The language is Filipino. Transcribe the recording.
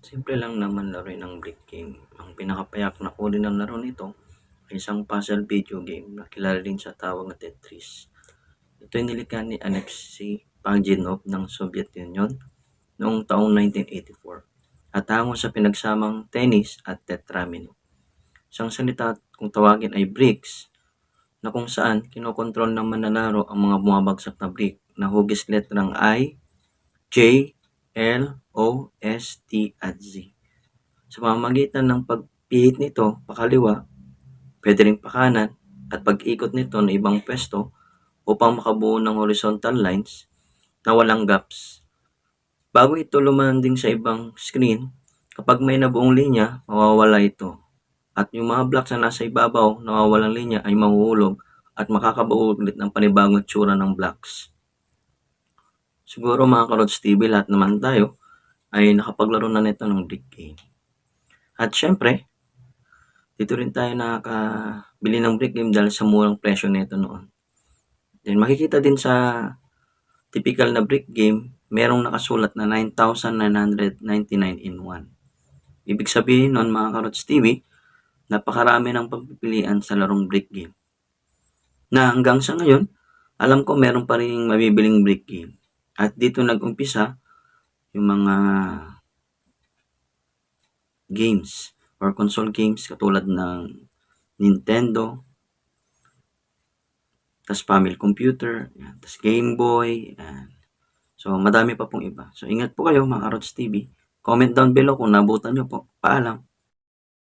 Simple lang naman laruin ang brick game. Ang pinakapayak na uri ng laro nito ay isang puzzle video game na kilala din sa tawag na Tetris. Ito ay nilikha ni Alexei Pajitnov ng Soviet Union noong taong 1984 at hango sa pinagsamang tennis at tetramino. Isang salita kung tawagin ay bricks na kung saan kinokontrol ng manlalaro ang mga bumabagsak na brick na hugis letrang I, J, L, O, S, T at Z. Sa pamamagitan ng pagpihit nito pakaliwa, pwede ring pakanan at pag-ikot nito ng ibang pwesto upang makabuo ng horizontal lines na walang gaps. Bago ito lumanding sa ibang screen, kapag may nabuong linya, mawawala ito. At yung mga blocks na nasa ibabaw, nawawalang linya ay mahuhulog at makakabuo ulit ng panibagong tsura ng blocks. Siguro mga Karods TV, lahat naman tayo ay nakapaglaro na nito ng brick game. At syempre, dito rin tayo nakakabili ng brick game dahil sa murang presyo nito noon. Then makikita din sa typical na brick game, merong nakasulat na 9,999 in 1. Ibig sabihin nun mga Karods TV, napakarami ng pagpipilian sa larong brick game. Na hanggang sa ngayon, alam ko meron pa rin mabibiling brick game. At dito nag-umpisa yung mga games or console games katulad ng Nintendo, tas Family Computer, tas Game Boy, so madami pa pong iba. So ingat po kayo mga Karods TV. Comment down below kung nabutan nyo po. Paalam.